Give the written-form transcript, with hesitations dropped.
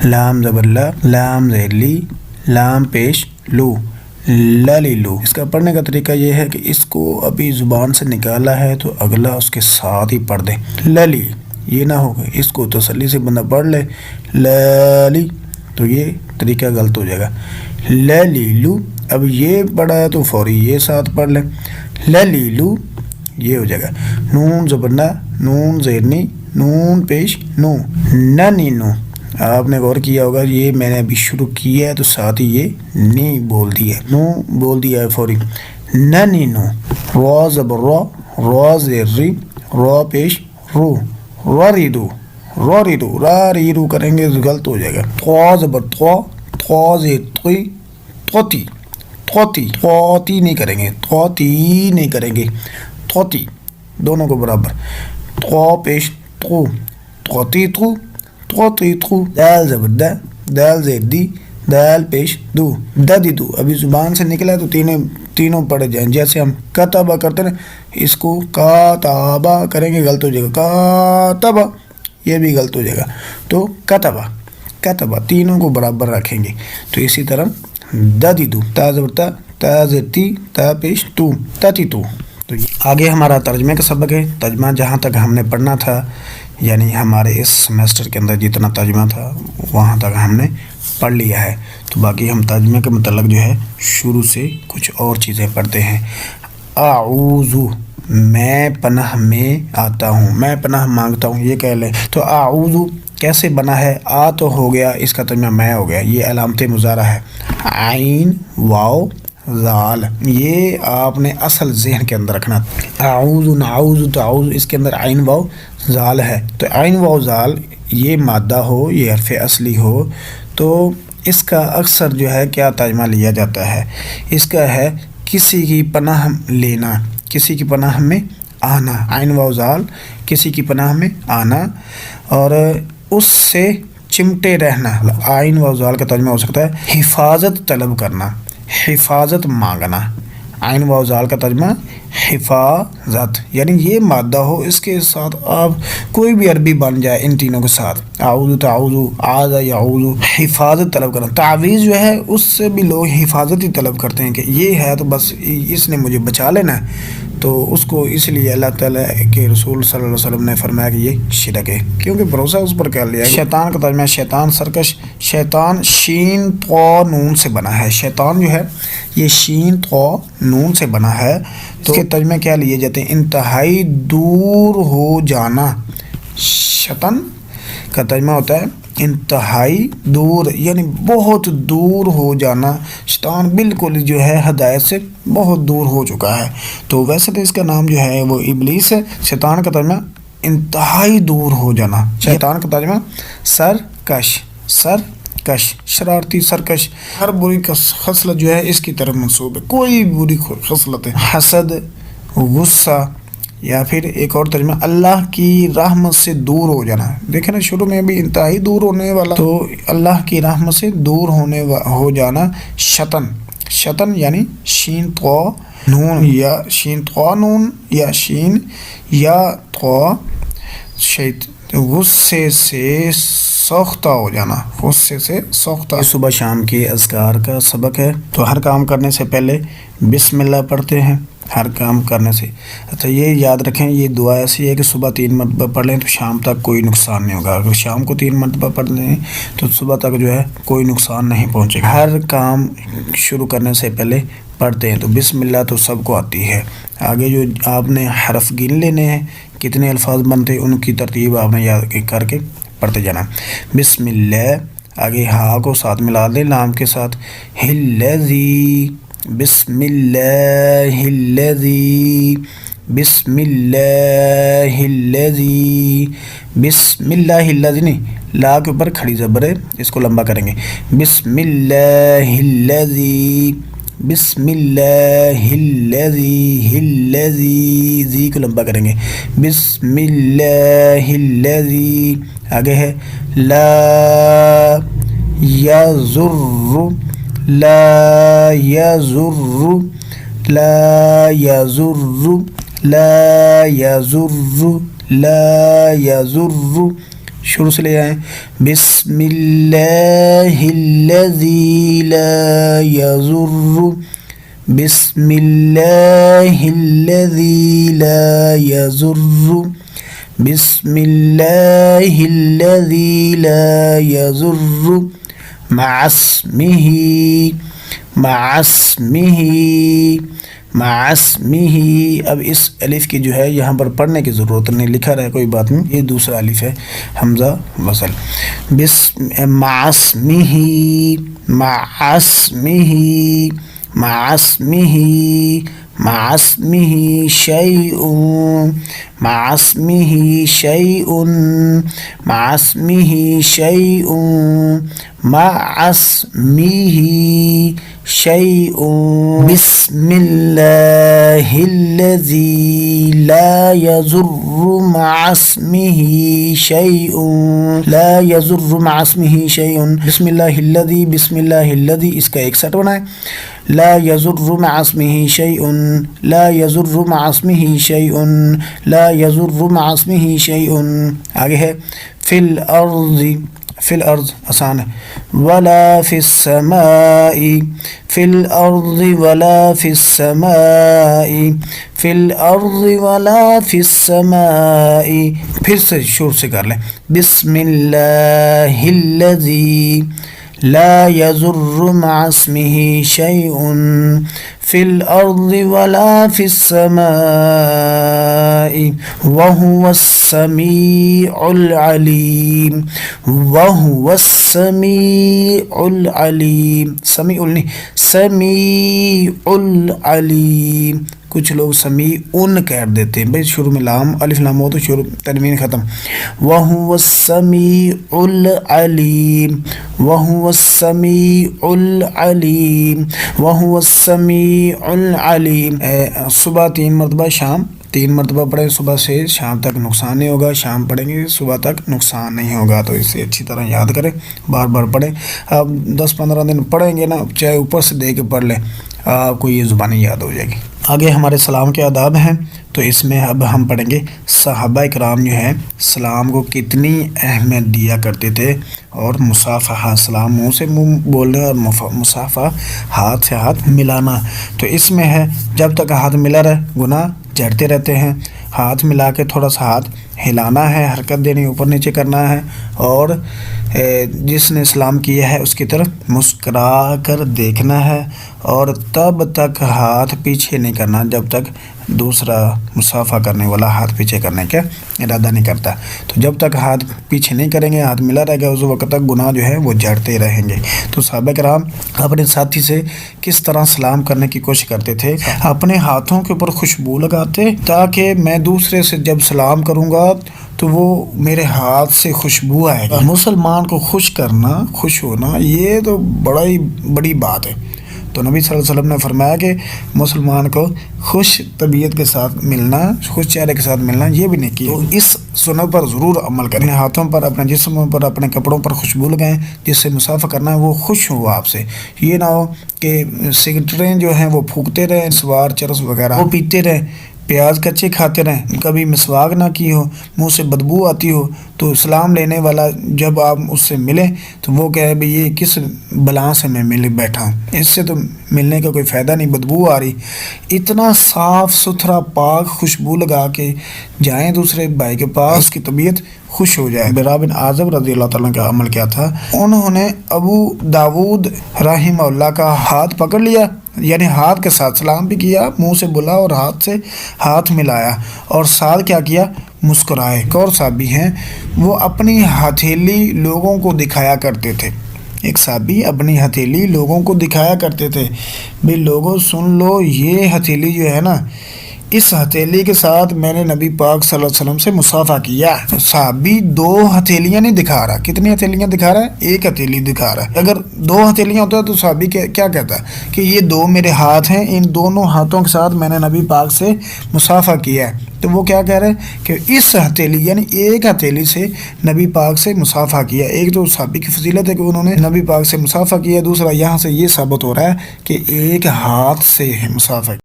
لام زبر لا، لام زیر لی، لام پیش لو، للیلو۔ اس کا پڑھنے کا طریقہ یہ ہے کہ اس کو ابھی زبان سے نکالا ہے تو اگلا اس کے ساتھ ہی پڑھ دیں، للی، یہ نہ ہوگا اس کو تسلی سے بندہ پڑھ لے للی تو یہ طریقہ غلط ہو جائے گا، للیلو۔ اب یہ پڑھا ہے تو فوری یہ ساتھ پڑھ لیں، للیلو، یہ ہو جائے گا۔ نون زبرنا، نون زیرنی، نون پیش نو، ننینو۔ آپ نے غور کیا ہوگا یہ میں نے ابھی شروع کیا ہے تو ساتھ ہی یہ نی بول دیا ہے، نو بول دیا ہے فوری، ننینو۔ را زبر را، را زیر ری، را پیش رو، راریدو، راریدو، راریدو کریں گے غلط ہو جائے گا۔ توا زبر توا، توا زیر توی، توتی، توتی، توتی نہیں کریں گے، توتی نہیں کریں گے، توتی، دونوں کو برابر۔ توا پیش تو، توتی تو، توتی تو۔ دال زبر دا، دال زیر دی، دال پیش دو، ددی دو۔ ابھی زبان سے نکلا ہے تو تینوں پڑھ جائیں، جیسے ہم کتابہ کرتے ہیں اس کو کاتابہ کریں گے غلط ہو جائے گا، کاتابہ یہ بھی غلط ہو جائے گا، تو کتابہ، کتابہ، تینوں کو برابر رکھیں گے۔ تو اسی طرح ددی دو، تا زبر تا، تا زیر تی، تا پیش تو، تتی تو۔ تو آگے ہمارا ترجمے کا سبق ہے۔ ترجمہ جہاں تک ہم نے پڑھنا تھا، یعنی ہمارے اس سمیسٹر کے اندر جتنا ترجمہ تھا وہاں تک ہم نے پڑھ لیا ہے، تو باقی ہم ترجمے کے متعلق جو ہے شروع سے کچھ اور چیزیں پڑھتے ہیں۔ اعوذ، میں پناہ میں آتا ہوں، میں پناہ مانگتا ہوں، یہ کہہ لیں تو اعوذ کیسے بنا ہے؟ آ تو ہو گیا، اس کا ترجمہ میں ہو گیا، یہ علامت مضارع ہے، عین واو زال، یہ آپ نے اصل ذہن کے اندر رکھنا۔ اعوذ نعوذ تعوذ، اس کے اندر عین واو زال ہے، تو عین واو زال یہ مادہ ہو، یہ حرف اصلی ہو تو اس کا اکثر جو ہے کیا ترجمہ لیا جاتا ہے؟ اس کا ہے کسی کی پناہ لینا، کسی کی پناہ میں آنا، عین واو زال، کسی کی پناہ میں آنا اور اس سے چمٹے رہنا۔ عین واو زال کا ترجمہ ہو سکتا ہے حفاظت طلب کرنا، حفاظت مانگنا۔ عین واو زال کا ترجمہ حفاظت، یعنی یہ مادہ ہو، اس کے ساتھ آپ کوئی بھی عربی بن جائے ان تینوں کے ساتھ، اعوذ تعوذ، اعاذ یعوذ، حفاظت طلب کرنا۔ تعویذ جو ہے اس سے بھی لوگ حفاظت ہی طلب کرتے ہیں کہ یہ ہے تو بس اس نے مجھے بچا لینا ہے، تو اس کو اس لیے اللہ تعالیٰ کے رسول صلی اللہ علیہ وسلم نے فرمایا کہ یہ شرک ہے، کیونکہ بھروسہ اس پر کر لیا ہے۔ شیطان کا ترجمہ شیطان سرکش، شیطان شین تو نون سے بنا ہے، شیطان جو ہے یہ شین تو نون سے بنا ہے، تو اس کے ترجمے کیا لیے جاتے ہیں؟ انتہائی دور ہو جانا۔ شیطان کا ترجمہ ہوتا ہے انتہائی دور، یعنی بہت دور ہو جانا، شیطان بالکل جو ہے ہدایت سے بہت دور ہو چکا ہے۔ تو ویسے تو اس کا نام جو ہے وہ ابلیس ہے، شیطان کا ترجمہ انتہائی دور ہو جانا۔ شیطان کا ترجمہ سرکش، سرکش، شرارتی، سرکش، ہر بری خصلت جو ہے اس کی طرف منسوب ہے، کوئی بری خصلت ہے، حسد، غصہ، یا پھر ایک اور ترجمہ اللہ کی رحمت سے دور ہو جانا۔ دیکھیں نا شروع میں بھی انتہائی دور ہونے والا، تو اللہ کی رحمت سے دور ہو جانا۔ شطن، شطن یعنی شین تو نون، یا شین تو نون، یا شین یا تو غصے سے سوختہ ہو جانا، غصے سے سوختہ۔ صبح شام کے اذکار کا سبق ہے، تو ہر کام کرنے سے پہلے بسم اللہ پڑھتے ہیں، ہر کام کرنے سے۔ اچھا یہ یاد رکھیں، یہ دعا ایسی ہے کہ صبح 3 مرتبہ پڑھ لیں تو شام تک کوئی نقصان نہیں ہوگا، اگر شام کو 3 مرتبہ پڑھ لیں تو صبح تک جو ہے کوئی نقصان نہیں پہنچے گا۔ ہر کام شروع کرنے سے پہلے پڑھتے ہیں، تو بسم اللہ تو سب کو آتی ہے۔ آگے جو آپ نے حرف گن لینے ہیں، کتنے الفاظ بنتے ہیں، ان کی ترتیب آپ نے یاد کر کے پڑھتے جانا۔ بسم اللہ، آگے ہا کو ساتھ ملا دیں لام کے ساتھ، الذی، بسم اللہ الذی، بسم اللہ الذی، بسم اللہ الذی نہیں، لا کے اوپر کھڑی زبر ہے، اس کو لمبا کریں گے، بسم اللہ الذی، بسم اللہ الذی، الذی، زی کو لمبا کریں گے، بسم اللہ الذی۔ آگے ہے لا یضر، لا یضر، لا یضر، لا یضر، لا یضر، شروع سے لے آئیں. بسم اللہ الذی لا یضر. بسم اللہ الذی لا یضر. بسم اللہ الذی لا یضر مع اسمہ. مع اسمہ. مع اسمہ. اب اس الف کی جو ہے یہاں پر پڑھنے کی ضرورت نہیں، لکھا رہے کوئی بات نہیں، یہ دوسرا الف ہے حمزہ وصل. مع اسمہ. مع اسمہ. مع اسمہ. مع اسمہ شیء. مع اسمہ شیء. مع اسمہ شیء. مع اسمہ شیء. بسم اللہ الذی لا یضر مع اسمہ شیء. لا یضر مع اسمہ شیء. بسم اللہ الذی. بسم اللہ الذی اس کا ایک سیٹ بنائے. لا یضر مع اسمہ شیء. لا یضر مع اسمہ شیء. لا یضر مع اسمہ شیء. آگے ہے فی الارض. فی الارض آسان ہے. ولا فی السماء. فی الارض ولا فی السماء. فی الارض ولا فی السماء. پھر سے شروع سے کر لیں. بسم اللہ الذی لا یضر مع اسمہ شیء فی الارض ولا فی السماء وہو السمیع العلیم. وہو السمیع العلیم. سمیع نہیں، سمیع العلیم. کچھ لوگ سمیعن کہہ دیتے ہیں بھائی، شروع میں لام الف لام ہو تو شروع تنوین ختم. وَهُوَ السَّمِيعُ الْعَلِيمُ. وَهُوَ السَّمِيعُ الْعَلِيمُ. وَهُوَ السَّمِيعُ الْعَلِيمُ. صبح 3 مرتبہ، شام 3 مرتبہ پڑھیں. صبح سے شام تک نقصان نہیں ہوگا، شام پڑھیں گے صبح تک نقصان نہیں ہوگا. تو اسے اچھی طرح یاد کریں، بار بار پڑھیں. آپ 10-15 دن پڑھیں گے نا، چاہے اوپر سے دے کے پڑھ لیں، آپ کو یہ زبانی یاد ہو جائے گی. آگے ہمارے سلام کے آداب ہیں، تو اس میں اب ہم پڑھیں گے صحابہ کرام جو ہیں سلام کو کتنی اہمیت دیا کرتے تھے، اور مصافحہ سلام منہ سے منہ بولنا اور مصافحہ ہاتھ سے ہاتھ ملانا. تو اس میں ہے جب تک ہاتھ ملا رہے گناہ جھڑتے رہتے ہیں. ہاتھ ملا کے تھوڑا سا ہاتھ ہلانا ہے، حرکت دینی، اوپر نیچے کرنا ہے، اور جس نے سلام کیا ہے اس کی طرف مسکرا کر دیکھنا ہے، اور تب تک ہاتھ پیچھے نہیں کرنا جب تک دوسرا مصافحہ کرنے والا ہاتھ پیچھے کرنے کا ارادہ نہیں کرتا. تو جب تک ہاتھ پیچھے نہیں کریں گے، ہاتھ ملا رہے گا، اس وقت تک گناہ جو ہے وہ جھڑتے رہیں گے. تو صحابہ کرام اپنے ساتھی سے کس طرح سلام کرنے کی کوشش کرتے تھے؟ اپنے ہاتھوں کے اوپر خوشبو لگاتے تاکہ میں دوسرے سے جب سلام کروں گا تو وہ میرے ہاتھ سے خوشبو آئے گا. مسلمان کو خوش کرنا، خوش ہونا، یہ تو بڑی بات ہے. تو نبی صلی اللہ علیہ وسلم نے فرمایا کہ مسلمان کو خوش طبیعت کے ساتھ ملنا، خوش چہرے کے ساتھ ملنا، یہ بھی نہیں کیا. تو اس سنت پر ضرور عمل کریں. ہاتھوں پر، اپنے جسم پر، اپنے کپڑوں پر خوشبو لگائیں. جس سے مصافحہ کرنا ہے وہ خوش ہو آپ سے. یہ نہ ہو کہ سگریٹیں جو ہیں وہ پھونکتے رہیں، سوار چرس وغیرہ وہ پیتے رہیں، پیاز کچے کھاتے رہیں، کبھی مسواک نہ کی ہو، منہ سے بدبو آتی ہو، تو سلام لینے والا جب آپ اس سے ملیں تو وہ کہے بھئی یہ کس بلا سے میں مل بیٹھا ہوں، اس سے تو ملنے کا کوئی فائدہ نہیں، بدبو آ رہی. اتنا صاف ستھرا پاک خوشبو لگا کے جائیں دوسرے بھائی کے پاس، اس کی طبیعت خوش ہو جائے. برا بن عازب رضی اللہ تعالیٰ کا عمل کیا تھا، انہوں نے ابو داود رحمہ اللہ کا ہاتھ پکڑ لیا، یعنی ہاتھ کے ساتھ سلام بھی کیا، منہ سے بولا اور ہاتھ سے ہاتھ ملایا، اور ساتھ کیا کیا، مسکرائے. ایک اور صحابی ہیں وہ اپنی ہتھیلی لوگوں کو دکھایا کرتے تھے. ایک صحابی اپنی ہتھیلی لوگوں کو دکھایا کرتے تھے، بھی لوگوں سن لو یہ ہتھیلی جو ہے نا، اس ہتھیلی کے ساتھ میں نے نبی پاک صلی اللہ علیہ وسلم سے مصافحہ کیا. صحابی 2 ہتھیلیاں نہیں دکھا رہا. کتنی ہتھیلیاں دکھا رہا ہے؟ 1 ہتھیلی دکھا رہا ہے. اگر 2 ہتھیلیاں ہوتا ہے تو صحابی کیا کہتا ہے کہ یہ 2 میرے ہاتھ ہیں، ان دونوں ہاتھوں کے ساتھ میں نے نبی پاک سے مصافحہ کیا ہے. تو وہ کیا کہہ رہے ہیں کہ اس ہتھیلی یعنی 1 ہتھیلی سے نبی پاک سے مصافحہ کیا. ایک تو صحابی کی فضیلت ہے کہ انہوں نے نبی پاک سے مصافحہ کیا، دوسرا یہاں سے یہ ثابت ہو رہا ہے کہ 1 ہاتھ سے مصافحہ